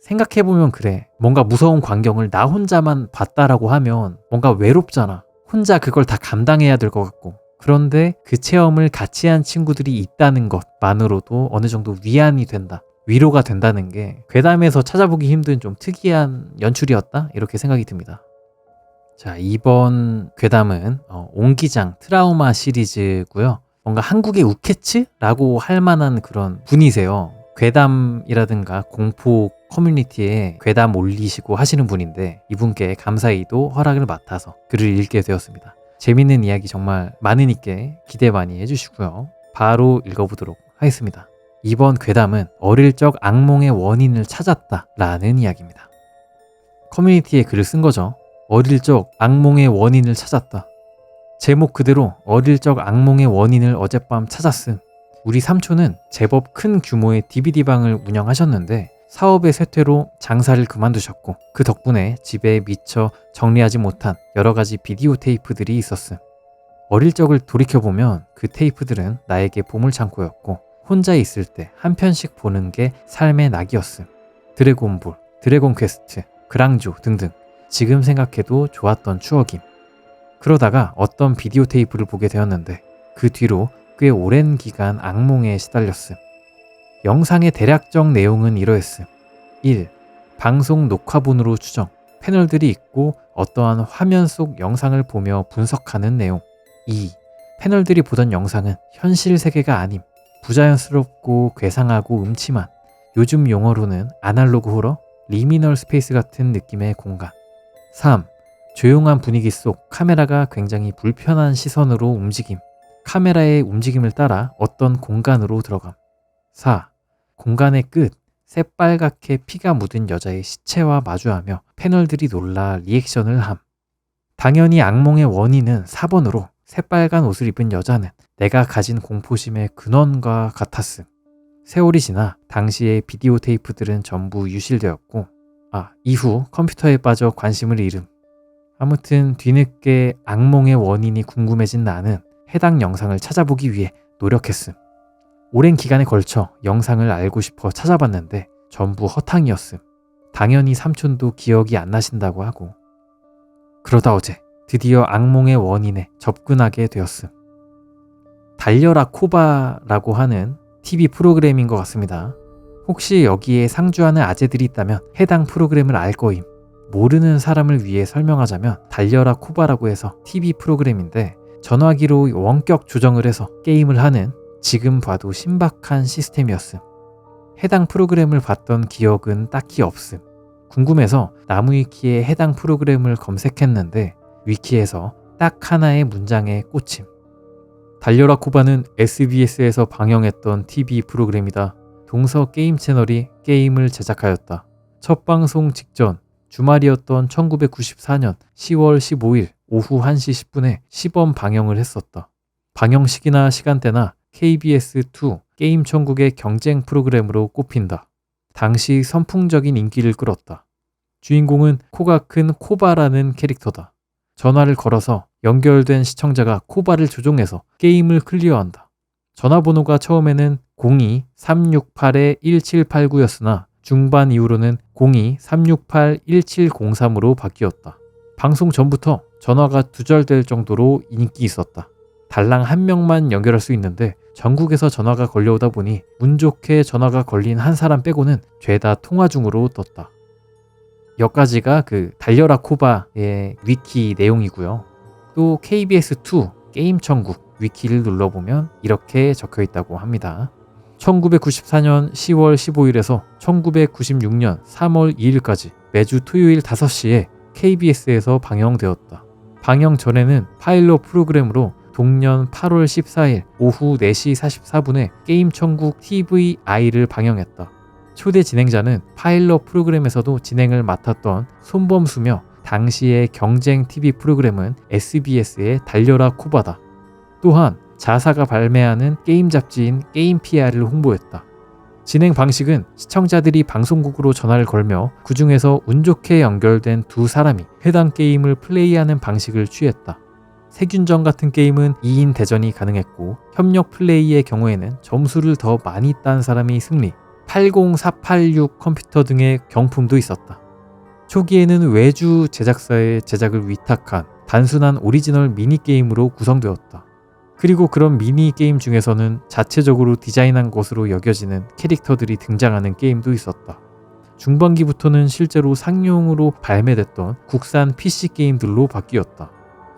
생각해보면 그래. 뭔가 무서운 광경을 나 혼자만 봤다라고 하면 뭔가 외롭잖아. 혼자 그걸 다 감당해야 될 것 같고. 그런데 그 체험을 같이 한 친구들이 있다는 것만으로도 어느 정도 위안이 된다. 위로가 된다는 게 괴담에서 찾아보기 힘든 좀 특이한 연출이었다? 이렇게 생각이 듭니다. 자, 이번 괴담은 옹기장 트라우마 시리즈고요. 뭔가 한국의 우케츠라고 할 만한 그런 분이세요. 괴담이라든가 공포 커뮤니티에 괴담 올리시고 하시는 분인데 이분께 감사히도 허락을 맡아서 글을 읽게 되었습니다. 재밌는 이야기 정말 많으니까 기대 많이 해주시고요. 바로 읽어보도록 하겠습니다. 이번 괴담은 어릴 적 악몽의 원인을 찾았다 라는 이야기입니다. 커뮤니티에 글을 쓴 거죠. 어릴 적 악몽의 원인을 찾았다. 제목 그대로 어릴 적 악몽의 원인을 어젯밤 찾았음. 우리 삼촌은 제법 큰 규모의 DVD방을 운영하셨는데 사업의 쇠퇴로 장사를 그만두셨고 그 덕분에 집에 미처 정리하지 못한 여러 가지 비디오 테이프들이 있었음. 어릴 적을 돌이켜보면 그 테이프들은 나에게 보물창고였고 혼자 있을 때 한 편씩 보는 게 삶의 낙이었음. 드래곤볼, 드래곤 퀘스트, 그랑조 등등 지금 생각해도 좋았던 추억임. 그러다가 어떤 비디오 테이프를 보게 되었는데 그 뒤로 꽤 오랜 기간 악몽에 시달렸음. 영상의 대략적 내용은 이러했음. 1. 방송 녹화본으로 추정. 패널들이 있고 어떠한 화면 속 영상을 보며 분석하는 내용. 2. 패널들이 보던 영상은 현실 세계가 아님. 부자연스럽고 괴상하고 음침한 요즘 용어로는 아날로그 호러, 리미널 스페이스 같은 느낌의 공간. 3. 조용한 분위기 속 카메라가 굉장히 불편한 시선으로 움직임. 카메라의 움직임을 따라 어떤 공간으로 들어감. 4. 공간의 끝, 새빨갛게 피가 묻은 여자의 시체와 마주하며 패널들이 놀라 리액션을 함. 당연히 악몽의 원인은 4번으로 새빨간 옷을 입은 여자는 내가 가진 공포심의 근원과 같았음. 세월이 지나 당시의 비디오 테이프들은 전부 유실되었고 이후 컴퓨터에 빠져 관심을 잃음. 아무튼 뒤늦게 악몽의 원인이 궁금해진 나는 해당 영상을 찾아보기 위해 노력했음. 오랜 기간에 걸쳐 영상을 알고 싶어 찾아봤는데 전부 허탕이었음. 당연히 삼촌도 기억이 안 나신다고 하고. 그러다 어제 드디어 악몽의 원인에 접근하게 되었음. 달려라 코바라고 하는 TV 프로그램인 것 같습니다. 혹시 여기에 상주하는 아재들이 있다면 해당 프로그램을 알 거임. 모르는 사람을 위해 설명하자면 달려라 코바라고 해서 TV 프로그램인데 전화기로 원격 조정을 해서 게임을 하는 지금 봐도 신박한 시스템이었음. 해당 프로그램을 봤던 기억은 딱히 없음. 궁금해서 나무위키에 해당 프로그램을 검색했는데 위키에서 딱 하나의 문장에 꽂힘. 달려라 코바는 SBS에서 방영했던 TV 프로그램이다. 동서 게임 채널이 게임을 제작하였다. 첫 방송 직전 주말이었던 1994년 10월 15일 오후 1시 10분에 시범 방영을 했었다. 방영식이나 시간대나 KBS2 게임 천국의 경쟁 프로그램으로 꼽힌다. 당시 선풍적인 인기를 끌었다. 주인공은 코가 큰 코바라는 캐릭터다. 전화를 걸어서 연결된 시청자가 코바를 조종해서 게임을 클리어한다. 전화번호가 처음에는 02-368-1789였으나 중반 이후로는 02-368-1703으로 바뀌었다. 방송 전부터 전화가 두절될 정도로 인기 있었다. 달랑 한 명만 연결할 수 있는데 전국에서 전화가 걸려오다 보니 운 좋게 전화가 걸린 한 사람 빼고는 죄다 통화 중으로 떴다. 여기까지가 그 달려라 코바의 위키 내용이고요. 또 KBS2 게임 천국 위키를 눌러보면 이렇게 적혀 있다고 합니다. 1994년 10월 15일에서 1996년 3월 2일까지 매주 토요일 5시에 KBS에서 방영되었다. 방영 전에는 파일럿 프로그램으로 동년 8월 14일 오후 4시 44분에 게임 천국 TVI를 방영했다. 초대 진행자는 파일럿 프로그램에서도 진행을 맡았던 손범수며 당시의 경쟁 TV 프로그램은 SBS의 달려라 코바다. 또한 자사가 발매하는 게임 잡지인 게임피아를 홍보했다. 진행 방식은 시청자들이 방송국으로 전화를 걸며 그 중에서 운 좋게 연결된 두 사람이 해당 게임을 플레이하는 방식을 취했다. 세균전 같은 게임은 2인 대전이 가능했고 협력 플레이의 경우에는 점수를 더 많이 딴 사람이 승리, 80486 컴퓨터 등의 경품도 있었다. 초기에는 외주 제작사의 제작을 위탁한 단순한 오리지널 미니게임으로 구성되었다. 그리고 그런 미니게임 중에서는 자체적으로 디자인한 것으로 여겨지는 캐릭터들이 등장하는 게임도 있었다. 중반기부터는 실제로 상용으로 발매됐던 국산 PC 게임들로 바뀌었다.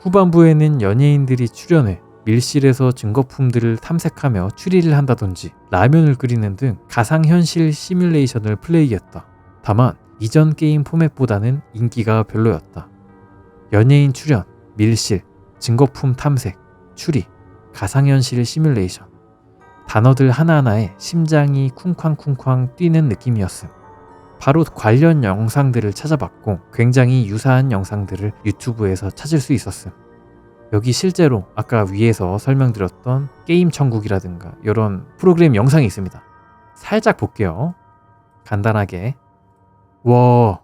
후반부에는 연예인들이 출연해 밀실에서 증거품들을 탐색하며 추리를 한다든지 라면을 끓이는 등 가상현실 시뮬레이션을 플레이했다. 다만 이전 게임 포맷보다는 인기가 별로였다. 연예인 출연, 밀실, 증거품 탐색, 추리, 가상현실 시뮬레이션. 단어들 하나하나에 심장이 쿵쾅쿵쾅 뛰는 느낌이었음. 바로 관련 영상들을 찾아봤고 굉장히 유사한 영상들을 유튜브에서 찾을 수 있었음. 여기 실제로 아까 위에서 설명드렸던 게임 천국이라든가 이런 프로그램 영상이 있습니다. 살짝 볼게요. 간단하게. 와,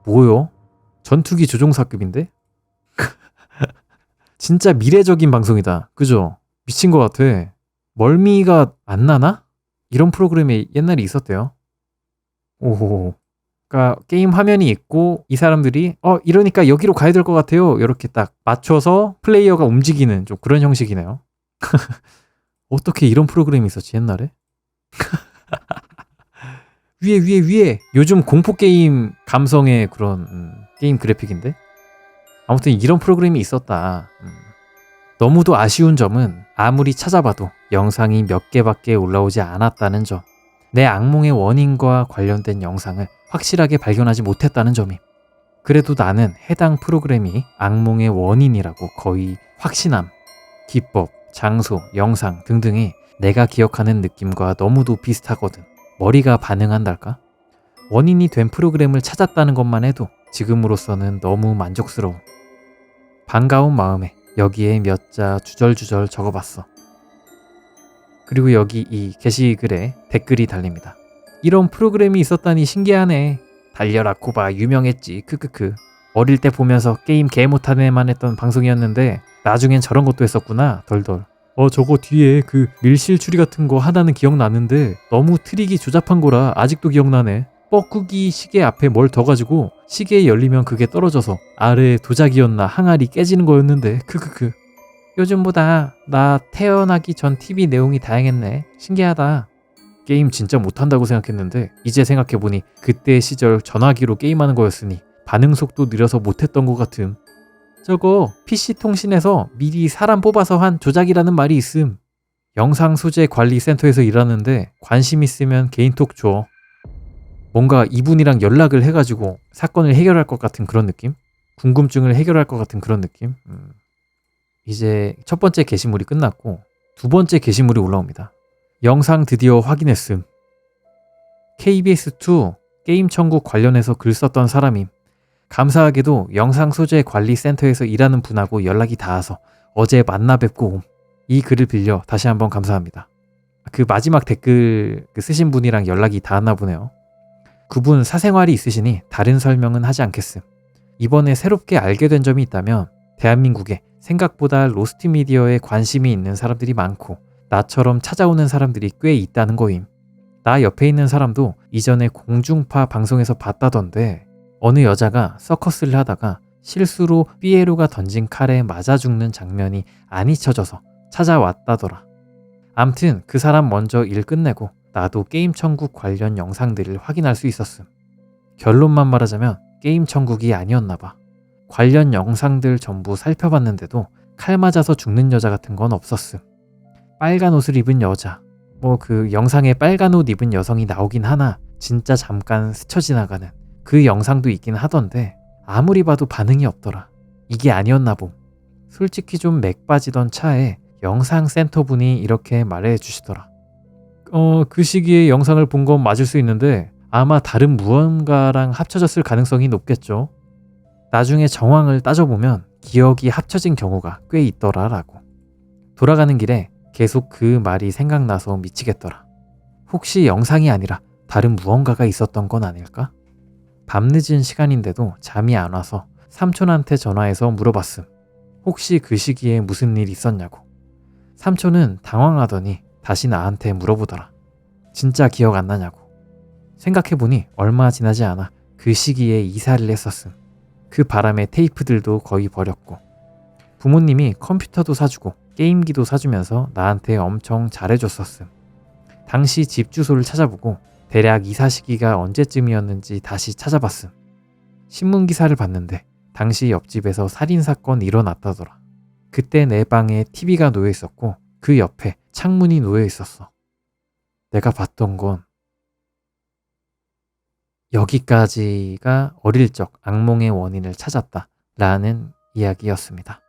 뭐요? 전투기 조종사급인데? 진짜 미래적인 방송이다. 그죠? 미친 것 같아. 멀미가 안 나나? 이런 프로그램이 옛날에 있었대요. 오호. 그러니까 게임 화면이 있고 이 사람들이 이러니까 여기로 가야 될 것 같아요. 이렇게 딱 맞춰서 플레이어가 움직이는 좀 그런 형식이네요. 어떻게 이런 프로그램이 있었지 옛날에? 위에 요즘 공포게임 감성의 그런 게임 그래픽인데? 아무튼 이런 프로그램이 있었다. 너무도 아쉬운 점은 아무리 찾아봐도 영상이 몇 개밖에 올라오지 않았다는 점. 내 악몽의 원인과 관련된 영상을 확실하게 발견하지 못했다는 점임. 그래도 나는 해당 프로그램이 악몽의 원인이라고 거의 확신함. 기법, 장소, 영상 등등이 내가 기억하는 느낌과 너무도 비슷하거든. 머리가 반응한달까? 원인이 된 프로그램을 찾았다는 것만 해도 지금으로서는 너무 만족스러워. 반가운 마음에 여기에 몇 자 주절주절 적어봤어. 그리고 여기 이 게시글에 댓글이 달립니다. 이런 프로그램이 있었다니 신기하네. 달려라 코바 유명했지. 크크크. 어릴 때 보면서 게임 개 못하는 애만 했던 방송이었는데 나중엔 저런 것도 했었구나. 덜덜. 저거 뒤에 그 밀실 추리 같은 거 하나는 기억나는데 너무 트릭이 조잡한 거라 아직도 기억나네. 뻐꾸기 시계 앞에 뭘 더 가지고 시계 열리면 그게 떨어져서 아래에 도자기였나 항아리 깨지는 거였는데 크크크. 요즘보다 나 태어나기 전 TV 내용이 다양했네. 신기하다. 게임 진짜 못한다고 생각했는데 이제 생각해보니 그때 시절 전화기로 게임하는 거였으니 반응 속도 느려서 못했던 것 같음. 저거 PC통신에서 미리 사람 뽑아서 한 조작이라는 말이 있음. 영상 소재 관리 센터에서 일하는데 관심 있으면 개인톡 줘. 뭔가 이분이랑 연락을 해가지고 사건을 해결할 것 같은 그런 느낌? 궁금증을 해결할 것 같은 그런 느낌? 이제 첫 번째 게시물이 끝났고 두 번째 게시물이 올라옵니다. 영상 드디어 확인했음. KBS2 게임 천국 관련해서 글 썼던 사람임. 감사하게도 영상 소재 관리 센터에서 일하는 분하고 연락이 닿아서 어제 만나 뵙고 옴. 이 글을 빌려 다시 한번 감사합니다. 그 마지막 댓글 쓰신 분이랑 연락이 닿았나 보네요. 그분 사생활이 있으시니 다른 설명은 하지 않겠음. 이번에 새롭게 알게 된 점이 있다면 대한민국에 생각보다 로스트 미디어에 관심이 있는 사람들이 많고 나처럼 찾아오는 사람들이 꽤 있다는 거임. 나 옆에 있는 사람도 이전에 공중파 방송에서 봤다던데 어느 여자가 서커스를 하다가 실수로 삐에로가 던진 칼에 맞아 죽는 장면이 안 잊혀져서 찾아왔다더라. 암튼 그 사람 먼저 일 끝내고 나도 게임 천국 관련 영상들을 확인할 수 있었음. 결론만 말하자면 게임 천국이 아니었나봐. 관련 영상들 전부 살펴봤는데도 칼 맞아서 죽는 여자 같은 건 없었음. 빨간 옷을 입은 여자, 그 영상에 빨간 옷 입은 여성이 나오긴 하나 진짜 잠깐 스쳐 지나가는 그 영상도 있긴 하던데 아무리 봐도 반응이 없더라. 이게 아니었나 봄. 솔직히 좀 맥 빠지던 차에 영상 센터분이 이렇게 말해 주시더라. 그 시기에 영상을 본 건 맞을 수 있는데 아마 다른 무언가랑 합쳐졌을 가능성이 높겠죠. 나중에 정황을 따져보면 기억이 합쳐진 경우가 꽤 있더라라고. 돌아가는 길에 계속 그 말이 생각나서 미치겠더라. 혹시 영상이 아니라 다른 무언가가 있었던 건 아닐까? 밤늦은 시간인데도 잠이 안 와서 삼촌한테 전화해서 물어봤음. 혹시 그 시기에 무슨 일 있었냐고. 삼촌은 당황하더니 다시 나한테 물어보더라. 진짜 기억 안 나냐고. 생각해보니 얼마 지나지 않아 그 시기에 이사를 했었음. 그 바람에 테이프들도 거의 버렸고 부모님이 컴퓨터도 사주고 게임기도 사주면서 나한테 엄청 잘해줬었음. 당시 집 주소를 찾아보고 대략 이사 시기가 언제쯤이었는지 다시 찾아봤음. 신문기사를 봤는데 당시 옆집에서 살인사건 일어났다더라. 그때 내 방에 TV가 놓여 있었고 그 옆에 창문이 놓여 있었어. 내가 봤던 건 여기까지가 어릴 적 악몽의 원인을 찾았다 라는 이야기였습니다.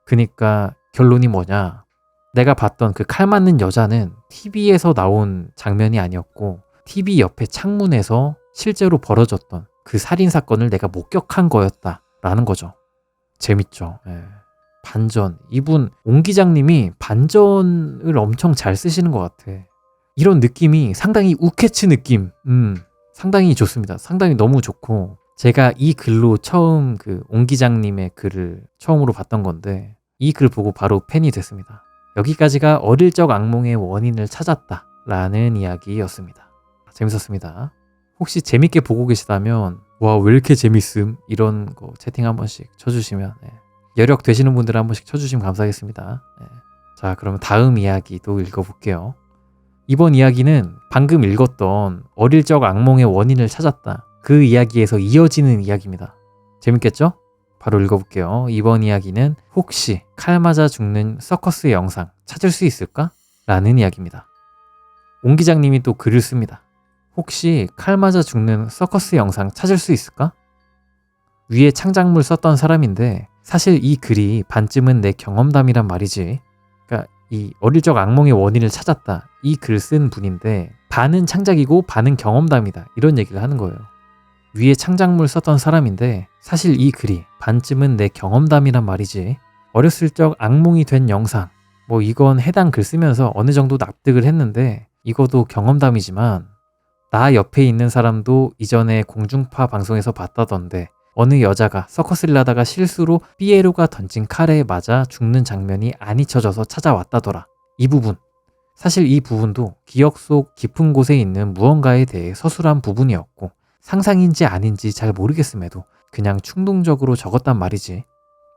그니까 결론이 뭐냐, 내가 봤던 그 칼 맞는 여자는 TV에서 나온 장면이 아니었고 TV 옆에 창문에서 실제로 벌어졌던 그 살인사건을 내가 목격한 거였다 라는 거죠. 재밌죠. 예. 반전. 이분 옹 기장님이 반전을 엄청 잘 쓰시는 것 같아. 이런 느낌이 상당히 우케츠 느낌. 상당히 좋습니다. 상당히 너무 좋고, 제가 이 글로 처음 그 옹 기장님의 글을 처음으로 봤던 건데 이 글 보고 바로 팬이 됐습니다. 여기까지가 어릴 적 악몽의 원인을 찾았다 라는 이야기였습니다. 재밌었습니다. 혹시 재밌게 보고 계시다면 와 왜 이렇게 재밌음 이런 거 채팅 한 번씩 쳐주시면 여력 되시는 분들 한 번씩 쳐주시면 감사하겠습니다. 자, 그러면 다음 이야기도 읽어볼게요. 이번 이야기는 방금 읽었던 어릴 적 악몽의 원인을 찾았다 그 이야기에서 이어지는 이야기입니다. 재밌겠죠? 바로 읽어볼게요. 이번 이야기는 혹시 칼 맞아 죽는 서커스 영상 찾을 수 있을까? 라는 이야기입니다. 옹 기장님이 또 글을 씁니다. 혹시 칼 맞아 죽는 서커스 영상 찾을 수 있을까? 위에 창작물 썼던 사람인데 사실 이 글이 반쯤은 내 경험담이란 말이지. 그러니까 이 어릴 적 악몽의 원인을 찾았다 이 글 쓴 분인데 반은 창작이고 반은 경험담이다 이런 얘기를 하는 거예요. 위에 창작물 썼던 사람인데 사실 이 글이 반쯤은 내 경험담이란 말이지. 어렸을 적 악몽이 된 영상, 뭐 이건 해당 글 쓰면서 어느 정도 납득을 했는데 이것도 경험담이지만 나 옆에 있는 사람도 이전에 공중파 방송에서 봤다던데 어느 여자가 서커스를 하다가 실수로 삐에로가 던진 칼에 맞아 죽는 장면이 안 잊혀져서 찾아왔다더라. 이 부분, 사실 이 부분도 기억 속 깊은 곳에 있는 무언가에 대해 서술한 부분이었고 상상인지 아닌지 잘 모르겠음에도 그냥 충동적으로 적었단 말이지.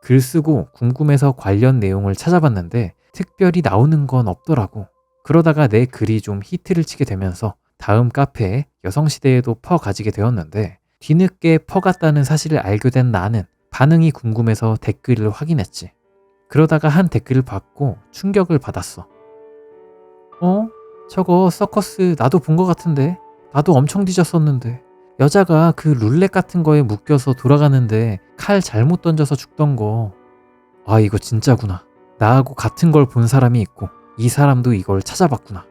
글 쓰고 궁금해서 관련 내용을 찾아봤는데 특별히 나오는 건 없더라고. 그러다가 내 글이 좀 히트를 치게 되면서 다음 카페에 여성시대에도 퍼가지게 되었는데 뒤늦게 퍼갔다는 사실을 알게 된 나는 반응이 궁금해서 댓글을 확인했지. 그러다가 한 댓글을 받고 충격을 받았어. 저거 서커스 나도 본 것 같은데. 나도 엄청 뒤졌었는데. 여자가 그 룰렛 같은 거에 묶여서 돌아가는데 칼 잘못 던져서 죽던 거. 아, 이거 진짜구나. 나하고 같은 걸 본 사람이 있고 이 사람도 이걸 찾아봤구나.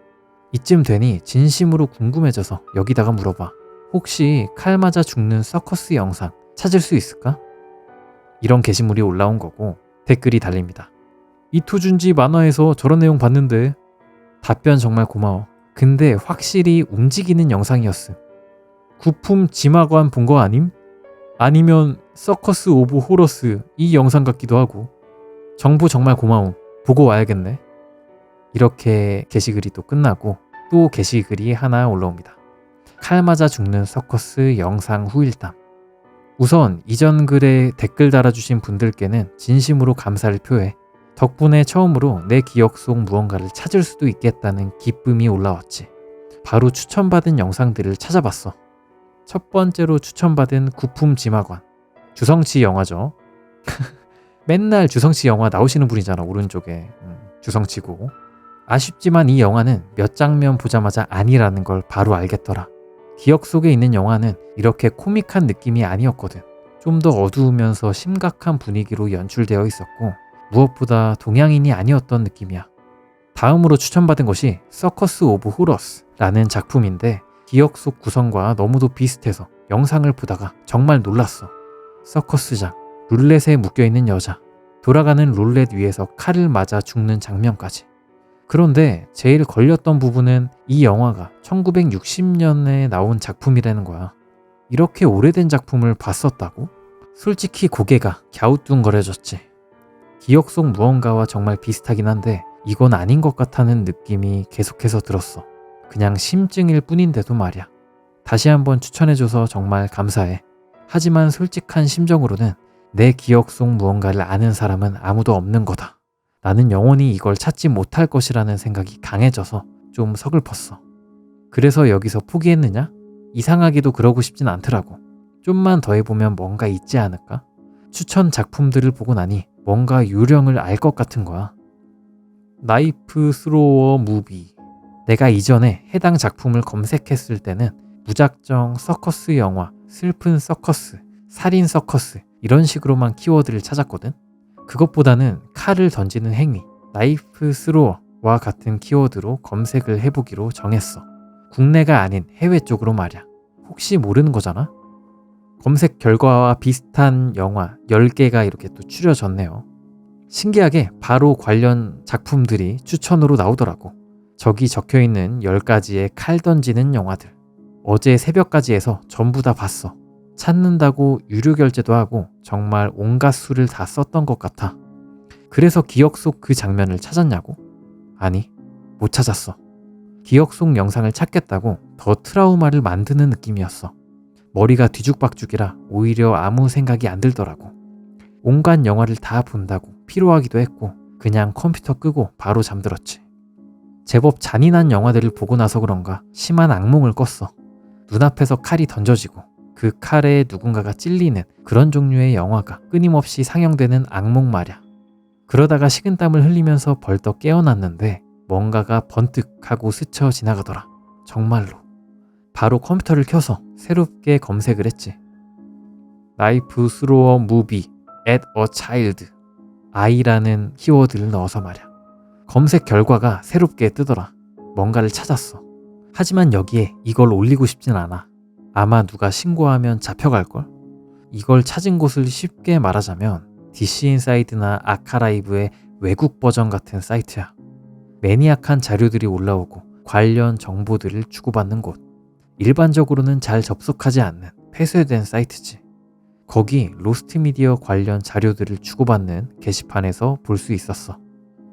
이쯤 되니 진심으로 궁금해져서 여기다가 물어봐. 혹시 칼 맞아 죽는 서커스 영상 찾을 수 있을까? 이런 게시물이 올라온 거고 댓글이 달립니다. 이토준지 만화에서 저런 내용 봤는데. 답변 정말 고마워. 근데 확실히 움직이는 영상이었음. 구품 지마관 본 거 아님? 아니면 서커스 오브 호러스 이 영상 같기도 하고. 정보 정말 고마움. 보고 와야겠네. 이렇게 게시글이 또 끝나고 또 게시글이 하나 올라옵니다. 칼 맞아 죽는 서커스 영상 후일담. 우선 이전 글에 댓글 달아주신 분들께는 진심으로 감사를 표해 덕분에 처음으로 내 기억 속 무언가를 찾을 수도 있겠다는 기쁨이 올라왔지. 바로 추천받은 영상들을 찾아봤어. 첫 번째로 추천받은 구품 지마관. 주성치 영화죠. 맨날 주성치 영화 나오시는 분이잖아, 오른쪽에. 주성치고. 아쉽지만 이 영화는 몇 장면 보자마자 아니라는 걸 바로 알겠더라. 기억 속에 있는 영화는 이렇게 코믹한 느낌이 아니었거든. 좀 더 어두우면서 심각한 분위기로 연출되어 있었고 무엇보다 동양인이 아니었던 느낌이야. 다음으로 추천받은 것이 서커스 오브 호러스라는 작품인데 기억 속 구성과 너무도 비슷해서 영상을 보다가 정말 놀랐어. 서커스장, 룰렛에 묶여있는 여자, 돌아가는 룰렛 위에서 칼을 맞아 죽는 장면까지. 그런데 제일 걸렸던 부분은 이 영화가 1960년에 나온 작품이라는 거야. 이렇게 오래된 작품을 봤었다고? 솔직히 고개가 갸우뚱거려졌지. 기억 속 무언가와 정말 비슷하긴 한데 이건 아닌 것 같다는 느낌이 계속해서 들었어. 그냥 심증일 뿐인데도 말이야. 다시 한번 추천해줘서 정말 감사해. 하지만 솔직한 심정으로는 내 기억 속 무언가를 아는 사람은 아무도 없는 거다. 나는 영원히 이걸 찾지 못할 것이라는 생각이 강해져서 좀 서글펐어. 그래서 여기서 포기했느냐? 이상하게도 그러고 싶진 않더라고. 좀만 더 해보면 뭔가 있지 않을까? 추천 작품들을 보고 나니 뭔가 요령을 알 것 같은 거야. 나이프 스로워 무비. 내가 이전에 해당 작품을 검색했을 때는 무작정 서커스 영화, 슬픈 서커스, 살인 서커스 이런 식으로만 키워드를 찾았거든. 그것보다는 칼을 던지는 행위, 나이프 스로어와 같은 키워드로 검색을 해보기로 정했어. 국내가 아닌 해외 쪽으로 말이야. 혹시 모르는 거잖아? 검색 결과와 비슷한 영화 10개가 이렇게 또 추려졌네요. 신기하게 바로 관련 작품들이 추천으로 나오더라고. 저기 적혀있는 10가지의 칼 던지는 영화들. 어제 새벽까지 해서 전부 다 봤어. 찾는다고 유료 결제도 하고 정말 온갖 수를 다 썼던 것 같아. 그래서 기억 속 그 장면을 찾았냐고? 아니, 못 찾았어. 기억 속 영상을 찾겠다고 더 트라우마를 만드는 느낌이었어. 머리가 뒤죽박죽이라 오히려 아무 생각이 안 들더라고. 온갖 영화를 다 본다고 피로하기도 했고 그냥 컴퓨터 끄고 바로 잠들었지. 제법 잔인한 영화들을 보고 나서 그런가 심한 악몽을 꿨어. 눈앞에서 칼이 던져지고 그 칼에 누군가가 찔리는 그런 종류의 영화가 끊임없이 상영되는 악몽 말이야. 그러다가 식은땀을 흘리면서 벌떡 깨어났는데 뭔가가 번뜩하고 스쳐 지나가더라. 정말로. 바로 컴퓨터를 켜서 새롭게 검색을 했지. 나이프 스로어 무비 at a child 아이라는 키워드를 넣어서 말이야. 검색 결과가 새롭게 뜨더라. 뭔가를 찾았어. 하지만 여기에 이걸 올리고 싶진 않아. 아마 누가 신고하면 잡혀갈걸? 이걸 찾은 곳을 쉽게 말하자면 DC인사이드나 아카라이브의 외국 버전 같은 사이트야. 매니악한 자료들이 올라오고 관련 정보들을 주고받는 곳. 일반적으로는 잘 접속하지 않는 폐쇄된 사이트지. 거기 로스트미디어 관련 자료들을 주고받는 게시판에서 볼 수 있었어.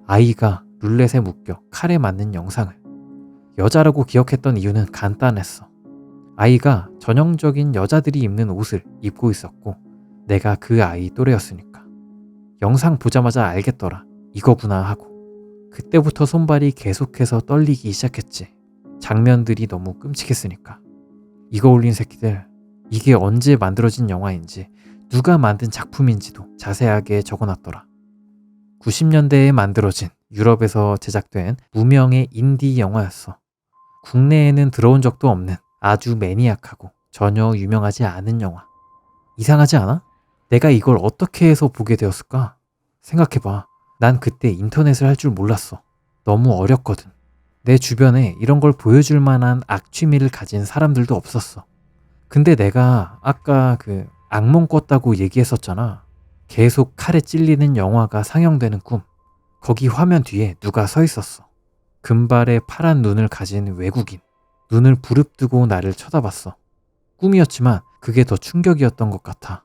아이가 룰렛에 묶여 칼에 맞는 영상을. 여자라고 기억했던 이유는 간단했어. 아이가 전형적인 여자들이 입는 옷을 입고 있었고 내가 그 아이 또래였으니까. 영상 보자마자 알겠더라. 이거구나 하고. 그때부터 손발이 계속해서 떨리기 시작했지. 장면들이 너무 끔찍했으니까. 이거 올린 새끼들, 이게 언제 만들어진 영화인지 누가 만든 작품인지도 자세하게 적어놨더라. 90년대에 만들어진 유럽에서 제작된 무명의 인디 영화였어. 국내에는 들어온 적도 없는 아주 매니악하고 전혀 유명하지 않은 영화. 이상하지 않아? 내가 이걸 어떻게 해서 보게 되었을까? 생각해봐. 난 그때 인터넷을 할 줄 몰랐어. 너무 어렸거든. 내 주변에 이런 걸 보여줄 만한 악취미를 가진 사람들도 없었어. 근데 내가 아까 그 악몽 꿨다고 얘기했었잖아. 계속 칼에 찔리는 영화가 상영되는 꿈. 거기 화면 뒤에 누가 서 있었어. 금발의 파란 눈을 가진 외국인. 눈을 부릅뜨고 나를 쳐다봤어. 꿈이었지만 그게 더 충격이었던 것 같아.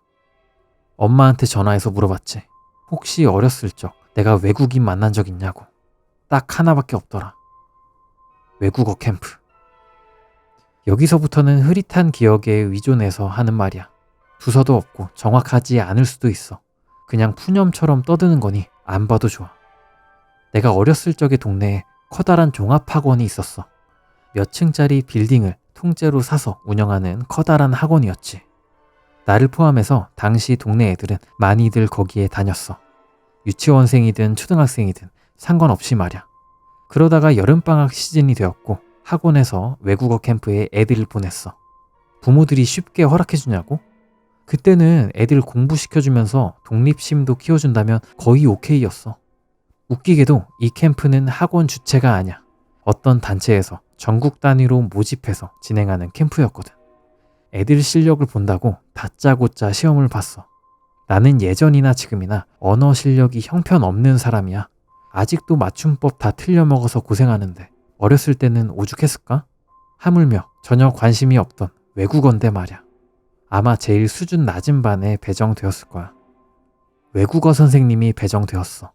엄마한테 전화해서 물어봤지. 혹시 어렸을 적 내가 외국인 만난 적 있냐고. 딱 하나밖에 없더라. 외국어 캠프. 여기서부터는 흐릿한 기억에 의존해서 하는 말이야. 주소도 없고 정확하지 않을 수도 있어. 그냥 푸념처럼 떠드는 거니 안 봐도 좋아. 내가 어렸을 적의 동네에 커다란 종합학원이 있었어. 몇 층짜리 빌딩을 통째로 사서 운영하는 커다란 학원이었지. 나를 포함해서 당시 동네 애들은 많이들 거기에 다녔어. 유치원생이든 초등학생이든 상관없이 말이야. 그러다가 여름방학 시즌이 되었고 학원에서 외국어 캠프에 애들을 보냈어. 부모들이 쉽게 허락해주냐고? 그때는 애들 공부시켜주면서 독립심도 키워준다면 거의 오케이였어. 웃기게도 이 캠프는 학원 주체가 아니야. 어떤 단체에서 전국 단위로 모집해서 진행하는 캠프였거든. 애들 실력을 본다고 다짜고짜 시험을 봤어. 나는 예전이나 지금이나 언어 실력이 형편없는 사람이야. 아직도 맞춤법 다 틀려먹어서 고생하는데 어렸을 때는 오죽했을까? 하물며 전혀 관심이 없던 외국어인데 말이야. 아마 제일 수준 낮은 반에 배정되었을 거야. 외국어 선생님이 배정되었어.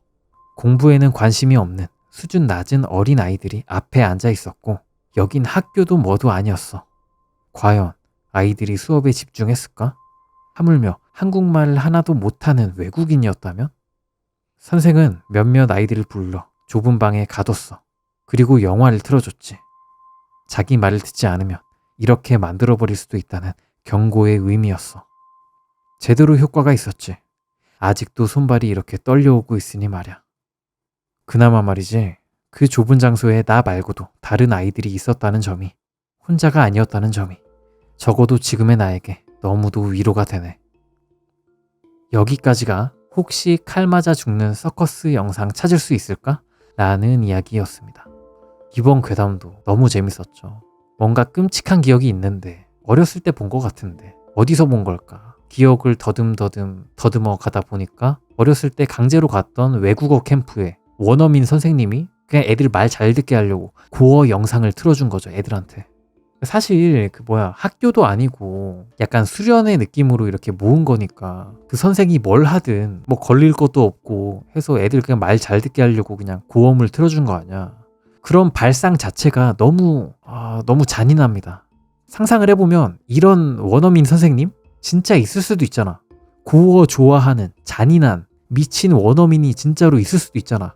공부에는 관심이 없는 수준 낮은 어린 아이들이 앞에 앉아 있었고 여긴 학교도 뭐도 아니었어. 과연 아이들이 수업에 집중했을까? 하물며 한국말을 하나도 못하는 외국인이었다면? 선생은 몇몇 아이들을 불러 좁은 방에 가뒀어. 그리고 영화를 틀어줬지. 자기 말을 듣지 않으면 이렇게 만들어버릴 수도 있다는 경고의 의미였어. 제대로 효과가 있었지. 아직도 손발이 이렇게 떨려오고 있으니 말야. 그나마 말이지, 그 좁은 장소에 나 말고도 다른 아이들이 있었다는 점이, 혼자가 아니었다는 점이 적어도 지금의 나에게 너무도 위로가 되네. 여기까지가 혹시 칼 맞아 죽는 서커스 영상 찾을 수 있을까? 라는 이야기였습니다. 이번 괴담도 너무 재밌었죠. 뭔가 끔찍한 기억이 있는데 어렸을 때 본 것 같은데 어디서 본 걸까? 기억을 더듬어 가다 보니까 어렸을 때 강제로 갔던 외국어 캠프에 원어민 선생님이 그냥 애들 말 잘 듣게 하려고 고어 영상을 틀어준 거죠, 애들한테. 사실 학교도 아니고 약간 수련의 느낌으로 이렇게 모은 거니까 그 선생이 뭘 하든 뭐 걸릴 것도 없고 해서 애들 그냥 말 잘 듣게 하려고 그냥 고음을 틀어준 거 아니야. 그런 발상 자체가 너무 잔인합니다. 상상을 해보면 이런 원어민 선생님 진짜 있을 수도 있잖아. 고어 좋아하는 잔인한 미친 원어민이 진짜로 있을 수도 있잖아.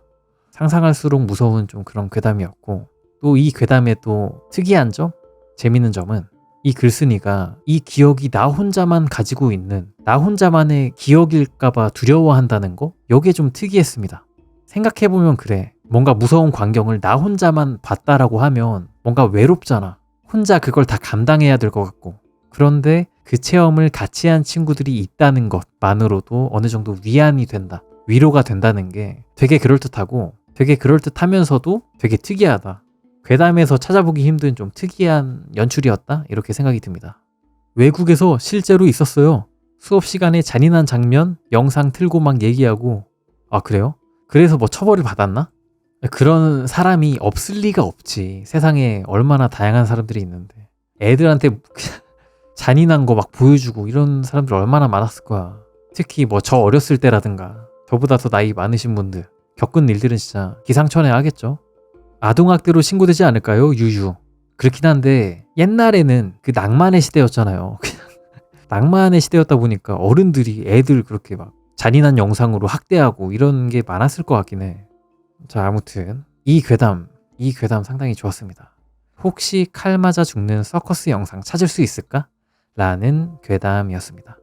상상할수록 무서운 좀 그런 괴담이었고, 또 이 괴담의 또 특이한 점, 재밌는 점은 이 글쓴이가 이 기억이 나 혼자만 가지고 있는 나 혼자만의 기억일까봐 두려워한다는 거, 요게 좀 특이했습니다. 생각해보면 그래. 뭔가 무서운 광경을 나 혼자만 봤다라고 하면 뭔가 외롭잖아. 혼자 그걸 다 감당해야 될 것 같고. 그런데 그 체험을 같이 한 친구들이 있다는 것만으로도 어느 정도 위안이 된다. 위로가 된다는 게 되게 그럴듯하고, 되게 그럴듯하면서도 되게 특이하다. 괴담에서 찾아보기 힘든 좀 특이한 연출이었다, 이렇게 생각이 듭니다. 외국에서 실제로 있었어요. 수업 시간에 잔인한 장면 영상 틀고 막 얘기하고. 아, 그래요? 그래서 뭐 처벌을 받았나? 그런 사람이 없을 리가 없지. 세상에 얼마나 다양한 사람들이 있는데 애들한테 잔인한 거 막 보여주고 이런 사람들 얼마나 많았을 거야. 특히 뭐 저 어렸을 때라든가 저보다 더 나이 많으신 분들 겪은 일들은 진짜 기상천외하겠죠. 아동학대로 신고되지 않을까요? 유유. 그렇긴 한데 옛날에는 그 낭만의 시대였잖아요. 낭만의 시대였다 보니까 어른들이 애들 그렇게 막 잔인한 영상으로 학대하고 이런 게 많았을 것 같긴 해. 자, 아무튼 이 괴담 상당히 좋았습니다. 혹시 칼 맞아 죽는 서커스 영상 찾을 수 있을까? 라는 괴담이었습니다.